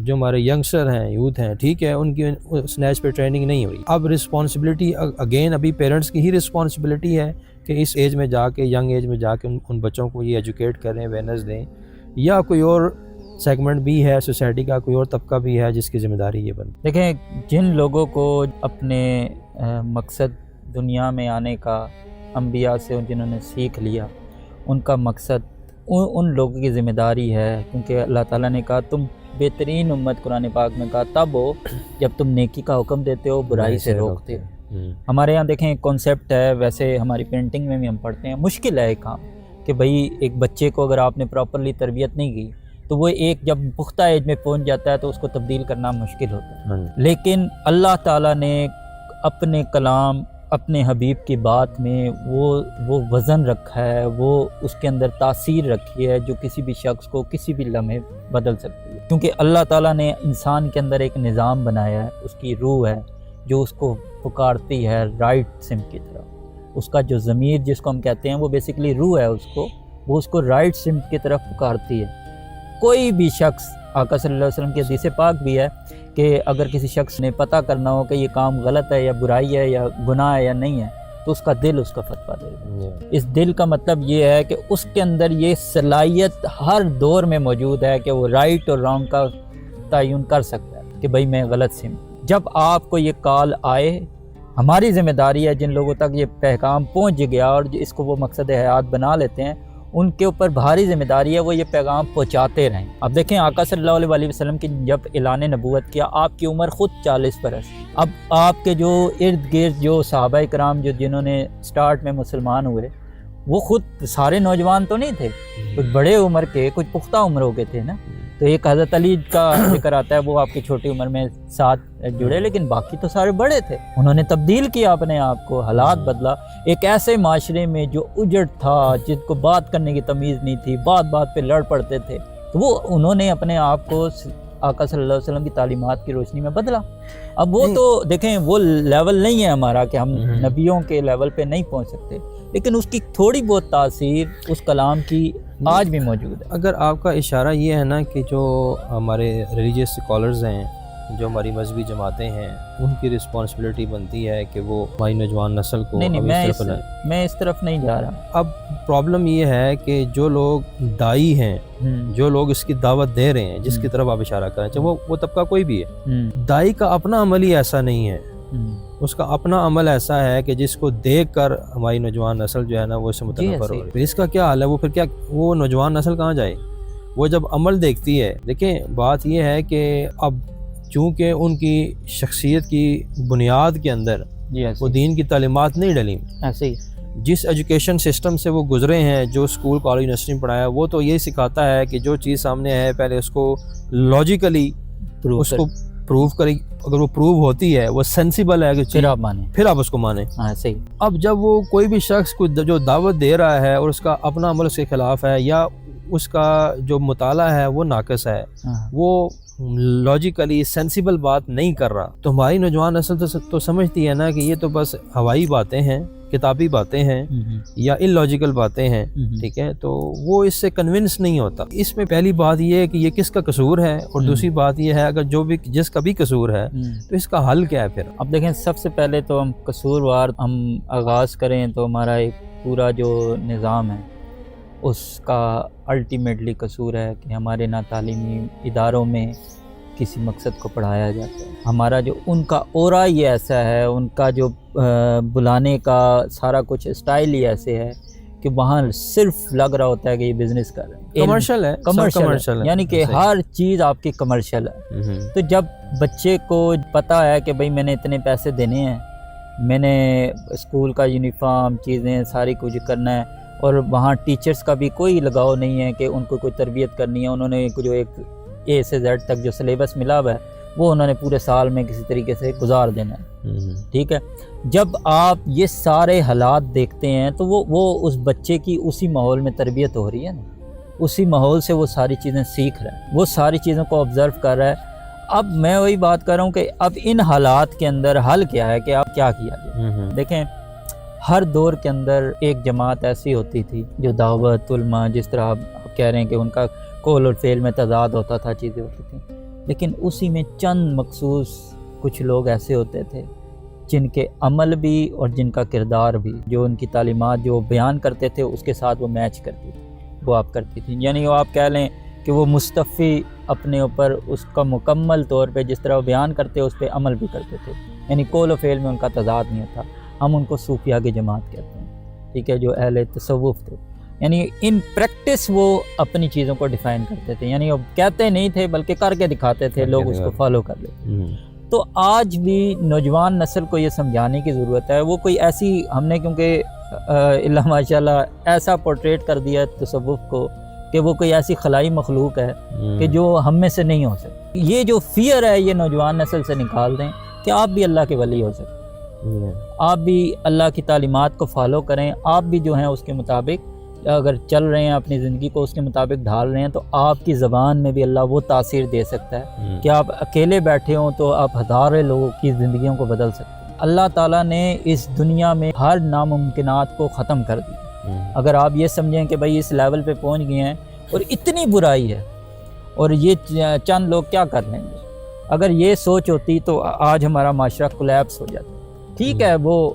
جو ہمارے ینگسٹر ہیں، یوتھ ہیں، ٹھیک ہے، ان کی اسنیچ پہ ٹریننگ نہیں ہوئی. اب رسپانسبلٹی اگین ابھی پیرنٹس کی ہی رسپانسبلٹی ہے کہ اس ایج میں جا کے، ینگ ایج میں جا کے ان بچوں کو یہ ایجوکیٹ کریں، اویئرنیس دیں، یا کوئی اور سیگمنٹ بھی ہے سوسائٹی کا، کوئی اور طبقہ بھی ہے جس کی ذمہ داری یہ بنتی. دیکھیں، جن لوگوں کو اپنے مقصد دنیا میں آنے کا انبیاء سے جنہوں نے سیکھ لیا، ان کا مقصد ان لوگوں کی ذمہ داری ہے، کیونکہ اللہ تعالیٰ نے کہا تم بہترین امت، قرآن پاک میں کہا تب ہو جب تم نیکی کا حکم دیتے ہو، برائی سے روکتے ہو. ہمارے یہاں دیکھیں ایک کانسیپٹ ہے، ویسے ہماری پینٹنگ میں بھی ہم پڑھتے ہیں، مشکل ہے ایک کام کہ بھئی ایک بچے کو اگر آپ نے پراپرلی تربیت نہیں کی تو وہ ایک جب پختہ ایج میں پہنچ جاتا ہے تو اس کو تبدیل کرنا مشکل ہوتا ہے. لیکن اللہ تعالیٰ نے اپنے کلام، اپنے حبیب کی بات میں وہ وزن رکھا ہے، وہ اس کے اندر تاثیر رکھی ہے جو کسی بھی شخص کو کسی بھی لمحے بدل سکتی ہے. کیونکہ اللہ تعالیٰ نے انسان کے اندر ایک نظام بنایا ہے، اس کی روح ہے جو اس کو پکارتی ہے رائٹ سمت کی طرف. اس کا جو ضمیر جس کو ہم کہتے ہیں وہ بیسیکلی روح ہے، وہ اس کو رائٹ سمت کی طرف پکارتی ہے. کوئی بھی شخص، آقا صلی اللہ علیہ وسلم کی حدیث پاک بھی ہے کہ اگر کسی شخص نے پتہ کرنا ہو کہ یہ کام غلط ہے یا برائی ہے یا گناہ ہے یا نہیں ہے تو اس کا دل اس کا فتویٰ دے گا. اس دل کا مطلب یہ ہے کہ اس کے اندر یہ صلاحیت ہر دور میں موجود ہے کہ وہ رائٹ اور رانگ کا تعین کر سکتا ہے کہ بھئی میں غلط سمت. جب آپ کو یہ کال آئے، ہماری ذمہ داری ہے جن لوگوں تک یہ پیغام پہنچ گیا اور اس کو وہ مقصد حیات بنا لیتے ہیں، ان کے اوپر بھاری ذمہ داری ہے وہ یہ پیغام پہنچاتے رہیں. اب دیکھیں آقا صلی اللہ علیہ وسلم کی جب اعلان نبوت کیا، آپ کی عمر خود 40 برس. اب آپ کے جو ارد گرد جو صحابہ کرام جنہوں نے سٹارٹ میں مسلمان ہوئے، وہ خود سارے نوجوان تو نہیں تھے، کچھ بڑے عمر کے، کچھ پختہ عمر ہو گئے تھے نا. تو ایک حضرت علی کا ذکر آتا ہے، وہ آپ کی چھوٹی عمر میں ساتھ جڑے، لیکن باقی تو سارے بڑے تھے. انہوں نے تبدیل کیا اپنے آپ کو، حالات بدلا. ایک ایسے معاشرے میں جو اجڑ تھا، جن کو بات کرنے کی تمیز نہیں تھی، بات پہ لڑ پڑتے تھے، تو وہ انہوں نے اپنے آپ کو آقا صلی اللہ علیہ وسلم کی تعلیمات کی روشنی میں بدلا. اب وہ تو دیکھیں وہ لیول نہیں ہے ہمارا کہ ہم نبیوں کے لیول پہ نہیں پہنچ سکتے، لیکن اس کی تھوڑی بہت تاثیر اس کلام کی آج بھی موجود ہے. اگر آپ کا اشارہ یہ ہے نا کہ جو ہمارے ریلیجیس اسکالرز ہیں، جو ہماری مذہبی جماعتیں ہیں، ان کی رسپانسبلٹی بنتی ہے کہ وہ ہماری نوجوان نسل کو میں اس طرف نہیں جا رہا. اب پرابلم یہ ہے کہ جو لوگ دائی ہیں، جو لوگ اس کی دعوت دے رہے ہیں، جس کی طرف آپ اشارہ کریں، چاہے وہ طبقہ کوئی بھی ہے، دائی کا اپنا عمل ہی ایسا نہیں ہے. اس کا اپنا عمل ایسا ہے کہ جس کو دیکھ کر ہماری نوجوان نسل جو ہے نا وہ اس سے متنفر ہو رہی ہے. اس کا کیا حال ہے؟ وہ نوجوان نسل کہاں جائے؟ وہ جب عمل دیکھتی ہے. دیکھیں بات یہ ہے کہ اب چونکہ ان کی شخصیت کی بنیاد کے اندر وہ دین کی تعلیمات نہیں ڈلی، ایسے ہی جس ایجوکیشن سسٹم سے وہ گزرے ہیں، جو اسکول کالج یونیورسٹی میں پڑھایا، وہ تو یہی سکھاتا ہے کہ جو چیز سامنے ہے پہلے اس کو لاجیکلی اس کو پروو کریں، اگر وہ پروو ہوتی ہے، وہ سینسیبل ہے کہ پھر آپ اس کو مانیں. صحیح. اب جب وہ کوئی بھی شخص کو جو دعوت دے رہا ہے اور اس کا اپنا عمل اس کے خلاف ہے، یا اس کا جو مطالعہ ہے وہ ناقص ہے، وہ لاجیکلی سینسیبل بات نہیں کر رہا، تو ہماری نوجوان نسل تو سمجھتی ہے نا کہ یہ تو بس ہوائی باتیں ہیں، کتابی باتیں ہیں، یا ان لاجیکل باتیں ہیں. ٹھیک ہے، تو وہ اس سے کنونس نہیں ہوتا. اس میں پہلی بات یہ ہے کہ یہ کس کا قصور ہے، اور دوسری بات یہ ہے اگر جس کا بھی قصور ہے تو اس کا حل کیا ہے پھر؟ اب دیکھیں، سب سے پہلے تو ہم قصوروار ہم آغاز کریں تو ہمارا ایک پورا جو نظام ہے اس کا الٹیمیٹلی قصور ہے کہ ہمارے نہ تعلیمی اداروں میں کسی مقصد کو پڑھایا جاتا ہے. ہمارا جو ان کا اورا ہی ایسا ہے، ان کا جو بلانے کا سارا کچھ اسٹائل ہی ایسے ہے کہ وہاں صرف لگ رہا ہوتا ہے کہ یہ بزنس کر رہے ہیں، کمرشل ہے، یعنی کہ ہر چیز آپ کی کمرشل ہے. تو جب بچے کو پتہ ہے کہ بھئی میں نے اتنے پیسے دینے ہیں، میں نے اسکول کا یونیفارم چیزیں ساری کچھ کرنا ہے، اور وہاں ٹیچرز کا بھی کوئی لگاؤ نہیں ہے کہ ان کو کوئی تربیت کرنی ہے، انہوں نے جو ایک اے سے زیڈ تک جو سلیبس ملا ہوا ہے وہ انہوں نے پورے سال میں کسی طریقے سے گزار دینا ہے. ٹھیک ہے، جب آپ یہ سارے حالات دیکھتے ہیں تو وہ اس بچے کی اسی ماحول میں تربیت ہو رہی ہے نا، اسی ماحول سے وہ ساری چیزیں سیکھ رہا ہے، وہ ساری چیزوں کو آبزرو کر رہا ہے. اب میں وہی بات کر رہا ہوں کہ اب ان حالات کے اندر حل کیا ہے کہ اب کیا کیا جائے. دیکھیں، ہر دور کے اندر ایک جماعت ایسی ہوتی تھی جو دعوت علماء، جس طرح آپ کہہ رہے ہیں کہ ان کا قول اور فعل میں تضاد ہوتا تھا، چیزیں ہوتی تھیں. لیکن اسی میں چند مخصوص کچھ لوگ ایسے ہوتے تھے جن کے عمل بھی اور جن کا کردار بھی، جو ان کی تعلیمات جو بیان کرتے تھے اس کے ساتھ وہ میچ کرتی تھی، وہ آپ کرتی تھی. یعنی وہ آپ کہہ لیں کہ وہ مستفی اپنے اوپر اس کا مکمل طور پہ جس طرح وہ بیان کرتے اس پہ عمل بھی کرتے تھے. یعنی قول و فعل میں ان کا تضاد نہیں ہوتا. ہم ان کو صوفیاء کی جماعت کہتے ہیں، ٹھیک ہے، جو اہل تصوف تھے. یعنی ان پریکٹس وہ اپنی چیزوں کو ڈیفائن کرتے تھے. یعنی وہ کہتے نہیں تھے بلکہ کر کے دکھاتے تھے، لوگ اس کو فالو کر لیتے. تو آج بھی نوجوان نسل کو یہ سمجھانے کی ضرورت ہے. وہ کوئی ایسی ہم نے کیونکہ اللہ ماشاء اللہ ایسا پورٹریٹ کر دیا تصوف کو کہ وہ کوئی ایسی خلائی مخلوق ہے کہ جو ہم میں سے نہیں ہو سکتی. یہ جو فیئر ہے یہ نوجوان نسل سے نکال دیں کہ آپ بھی اللہ کے ولی ہو سکتے، آپ بھی اللہ کی تعلیمات کو فالو کریں. آپ بھی جو ہیں اس کے مطابق اگر چل رہے ہیں، اپنی زندگی کو اس کے مطابق ڈھال رہے ہیں، تو آپ کی زبان میں بھی اللہ وہ تاثیر دے سکتا ہے کہ آپ اکیلے بیٹھے ہوں تو آپ ہزاروں لوگوں کی زندگیوں کو بدل سکتے ہیں. اللہ تعالیٰ نے اس دنیا میں ہر ناممکنات کو ختم کر دیا. اگر آپ یہ سمجھیں کہ بھائی اس لیول پہ پہنچ گئے ہیں اور اتنی برائی ہے اور یہ چند لوگ کیا کر لیں گے، اگر یہ سوچ ہوتی تو آج ہمارا معاشرہ کولیپس ہو جاتا. ٹھیک ہے، وہ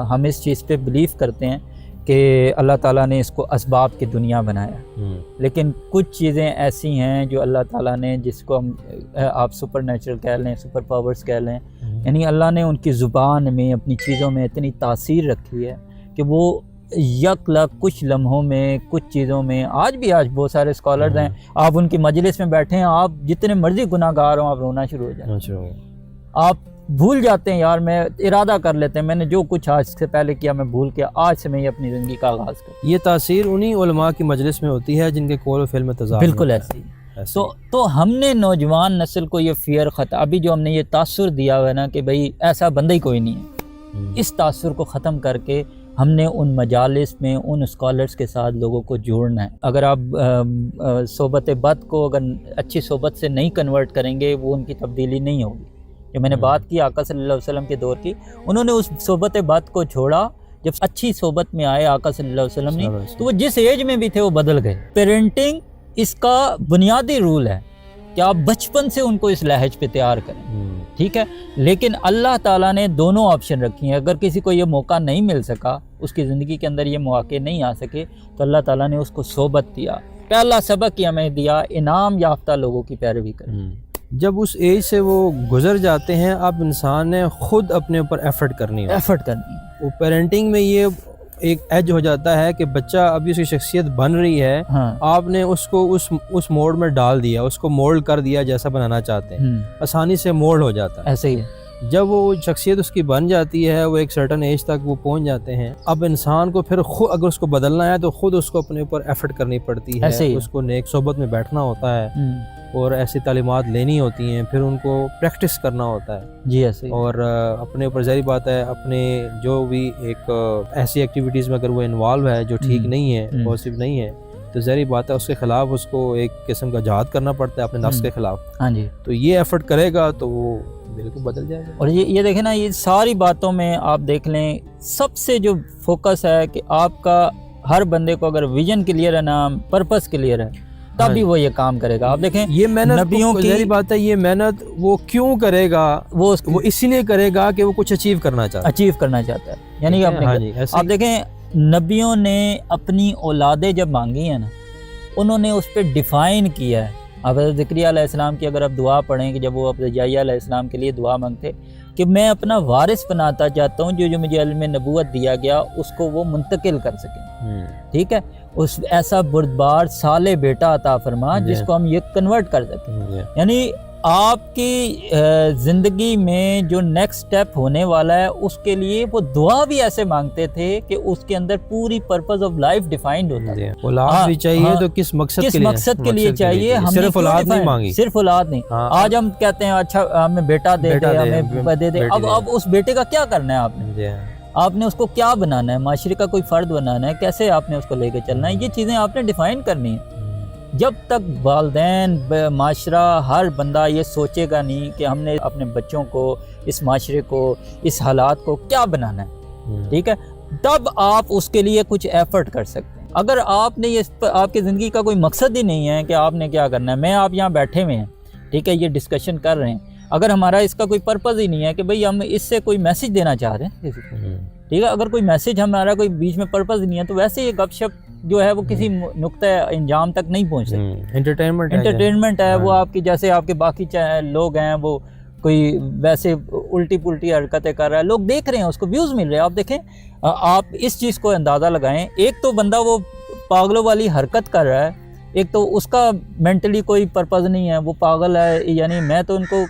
ہم اس چیز پہ بلیو کرتے ہیں کہ اللہ تعالیٰ نے اس کو اسباب کی دنیا بنایا، لیکن کچھ چیزیں ایسی ہیں جو اللہ تعالیٰ نے، جس کو ہم آپ سپر نیچرل کہہ لیں، سپر پاورز کہہ لیں، یعنی اللہ نے ان کی زبان میں، اپنی چیزوں میں اتنی تاثیر رکھی ہے کہ وہ یک لگ کچھ لمحوں میں، کچھ چیزوں میں آج بہت سارے اسکالرز ہیں، آپ ان کی مجلس میں بیٹھے ہیں، آپ جتنے مرضی گناہ گار ہوں آپ رونا شروع ہو جائیں. آپ بھول جاتے ہیں، یار میں ارادہ کر لیتے ہیں میں نے جو کچھ آج سے پہلے کیا میں بھول کے آج سے میں یہ اپنی زندگی کا آغاز کروں. یہ تاثیر انہی علماء کی مجلس میں ہوتی ہے جن کے قول و فعل میں تضاد. بالکل ایسی. تو ہم نے نوجوان نسل کو یہ فیئر ابھی جو ہم نے یہ تاثر دیا ہوا ہے نا کہ بھئی ایسا بندہ ہی کوئی نہیں ہے، اس تاثر کو ختم کر کے ہم نے ان مجالس میں ان اسکالرز کے ساتھ لوگوں کو جوڑنا ہے. اگر آپ صحبت بد کو اگر اچھی صحبت سے نہیں کنورٹ کریں گے، وہ ان کی تبدیلی نہیں ہوگی. جو میں نے بات کی آقا صلی اللہ علیہ وسلم کے دور کی، انہوں نے اس صحبت بد کو چھوڑا. جب اچھی صحبت میں آئے آقا صلی اللہ علیہ وسلم نے، تو وہ جس ایج میں بھی تھے وہ بدل گئے. پیرنٹنگ اس کا بنیادی رول ہے کہ آپ بچپن سے ان کو اس لہج پہ تیار کریں، ٹھیک ہے. لیکن اللہ تعالیٰ نے دونوں آپشن رکھی ہیں. اگر کسی کو یہ موقع نہیں مل سکا، اس کی زندگی کے اندر یہ مواقع نہیں آ سکے، تو اللہ تعالیٰ نے اس کو صحبت دیا. پہلا سبق یہ ہمیں دیا، انعام یافتہ لوگوں کی پیروی کریں. جب اس ایج سے وہ گزر جاتے ہیں، اب انسان نے خود اپنے اوپر ایفرٹ کرنی ہے. وہ پیرنٹنگ میں یہ ایک ایج ہو جاتا ہے کہ بچہ ابھی اس کی شخصیت بن رہی ہے، آپ نے اس کو اس موڈ میں ڈال دیا، اس کو مولڈ کر دیا جیسا بنانا چاہتے ہیں، آسانی سے مولڈ ہو جاتا ہے. ایسے ہی جب وہ شخصیت اس کی بن جاتی ہے، وہ ایک سرٹن ایج تک وہ پہنچ جاتے ہیں. اب انسان کو پھر خود اگر اس کو بدلنا ہے تو خود اس کو اپنے اوپر ایفرٹ کرنی پڑتی ہے. اس کو نیک صحبت میں بیٹھنا ہوتا ہے اور ایسی تعلیمات لینی ہوتی ہیں، پھر ان کو پریکٹس کرنا ہوتا ہے. جی ایسے. اور اپنے اوپر ظاہری بات ہے، اپنے جو بھی ایک ایسی ایکٹیویٹیز میں اگر وہ انوالو ہے جو ٹھیک نہیں ہے، پازیٹیو نہیں ہے، تو ظاہری بات ہے اس کے خلاف اس کو ایک قسم کا جہاد کرنا پڑتا ہے اپنے نفس کے خلاف. ہاں جی. تو یہ ایفرٹ کرے گا تو وہ بالکل بدل جائے گا. اور یہ دیکھیں نا، یہ ساری باتوں میں آپ دیکھ لیں، سب سے جو فوکس ہے کہ آپ کا ہر بندے کو اگر ویژن کلیئر ہے نا، پرپس کلیئر ہے، تب بھی وہ یہ کام کرے گا. آپ دیکھیں یہ محنت نبیوں کی ظاہری بات ہے، یہ محنت وہ کیوں کرے گا؟ وہ اسی لیے کرے گا کہ وہ کچھ اچیو کرنا چاہتا ہے. یعنی آپ دیکھیں نبیوں نے اپنی اولادیں جب مانگی ہیں نا، انہوں نے اس پہ ڈیفائن کیا ہے. حضرت زکریا علیہ السلام کی اگر آپ دعا پڑھیں کہ جب وہ حضرت یحییٰ علیہ السلام کے لیے دعا مانگتے کہ میں اپنا وارث بناتا چاہتا ہوں، جو مجھے علم نبوت دیا گیا اس کو وہ منتقل کر سکیں، ٹھیک ہے، اس ایسا بردبار صالح بیٹا عطا فرما جس کو ہم یہ کنورٹ کر سکیں. یعنی آپ کی زندگی میں جو نیکسٹ سٹیپ ہونے والا ہے اس کے لیے وہ دعا بھی ایسے مانگتے تھے کہ اس کے اندر پوری پرپز آف لائف ڈیفائنڈ ہوتا ہے. اولاد بھی چاہیے تو کس مقصد کے لیے چاہیے. ہم صرف اولاد نہیں مانگی، صرف اولاد نہیں. آج ہم کہتے ہیں اچھا ہمیں بیٹا دے دے، ہمیں دے دے. اب اس بیٹے کا کیا کرنا ہے؟ آپ نے اس کو کیا بنانا ہے؟ معاشرے کا کوئی فرد بنانا ہے؟ کیسے آپ نے اس کو لے کے چلنا ہے؟ یہ چیزیں آپ نے ڈیفائن کرنی ہیں. جب تک والدین، معاشرہ، ہر بندہ یہ سوچے گا نہیں کہ ہم نے اپنے بچوں کو، اس معاشرے کو، اس حالات کو کیا بنانا ہے، ٹھیک ہے، تب آپ اس کے لیے کچھ ایفرٹ کر سکتے ہیں. اگر آپ نے یہ آپ کی زندگی کا کوئی مقصد ہی نہیں ہے کہ آپ نے کیا کرنا ہے، میں آپ یہاں بیٹھے ہوئے ہیں، ٹھیک ہے, یہ ڈسکشن کر رہے ہیں, اگر ہمارا اس کا کوئی پرپز ہی نہیں ہے کہ بھئی ہم اس سے کوئی میسیج دینا چاہ رہے ہیں کسی کو, ٹھیک ہے, اگر کوئی میسیج ہمارا کوئی بیچ میں پرپز نہیں ہے تو ویسے یہ گپ شپ جو ہے وہ کسی نقطہ انجام تک نہیں پہنچ سکتی. انٹرٹینمنٹ ہے وہ آپ کی, جیسے آپ کے باقی لوگ ہیں وہ کوئی ویسے الٹی پلٹی حرکتیں کر رہا ہے, لوگ دیکھ رہے ہیں, اس کو ویوز مل رہے ہیں. آپ دیکھیں, آپ اس چیز کو اندازہ لگائیں, ایک تو بندہ وہ پاگلوں والی حرکت کر رہا ہے, ایک تو اس کا مینٹلی کوئی پرپز نہیں ہے, وہ پاگل ہے, یعنی میں تو ان کو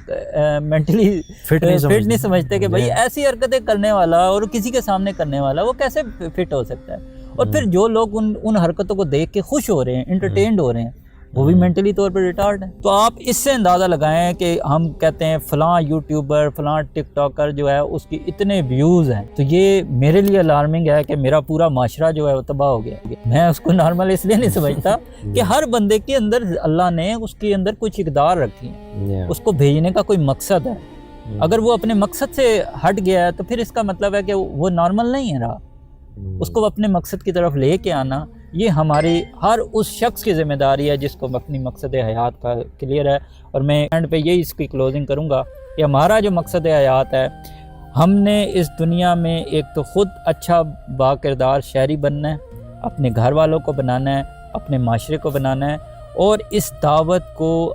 مینٹلی فٹ نہیں سمجھتے کہ بھائی ایسی حرکتیں کرنے والا اور کسی کے سامنے کرنے والا وہ کیسے فٹ ہو سکتا ہے. اور پھر جو لوگ ان حرکتوں کو دیکھ کے خوش ہو رہے ہیں, انٹرٹینڈ ہو رہے ہیں, وہ بھی مینٹلی طور پر ریٹارڈ ہیں. تو آپ اس سے اندازہ لگائیں کہ ہم کہتے ہیں فلاں یوٹیوبر, فلاں ٹک ٹاکر جو ہے اس کی اتنے ویوز ہیں, تو یہ میرے لیے الارمنگ ہے کہ میرا پورا معاشرہ جو ہے وہ تباہ ہو گیا. میں اس کو نارمل اس لیے نہیں سمجھتا کہ ہر بندے کے اندر اللہ نے اس کے اندر کچھ اقدار رکھی ہیں, اس کو بھیجنے کا کوئی مقصد ہے. اگر وہ اپنے مقصد سے ہٹ گیا ہے تو پھر اس کا مطلب ہے کہ وہ نارمل نہیں ہے رہا. اس کو اپنے مقصد کی طرف لے کے آنا یہ ہماری ہر اس شخص کی ذمہ داری ہے جس کو اپنی مقصد حیات کا کلیئر ہے. اور میں اینڈ پہ یہی اس کی کلوزنگ کروں گا کہ ہمارا جو مقصد حیات ہے, ہم نے اس دنیا میں ایک تو خود اچھا با کردار شہری بننا ہے, اپنے گھر والوں کو بنانا ہے, اپنے معاشرے کو بنانا ہے, اور اس دعوت کو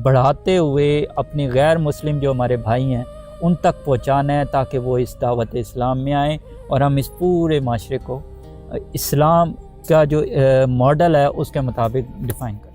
بڑھاتے ہوئے اپنی غیر مسلم جو ہمارے بھائی ہیں ان تک پہنچانا ہے تاکہ وہ اس دعوت اسلام میں آئیں اور ہم اس پورے معاشرے کو اسلام کا جو ماڈل ہے اس کے مطابق ڈیفائن کریں.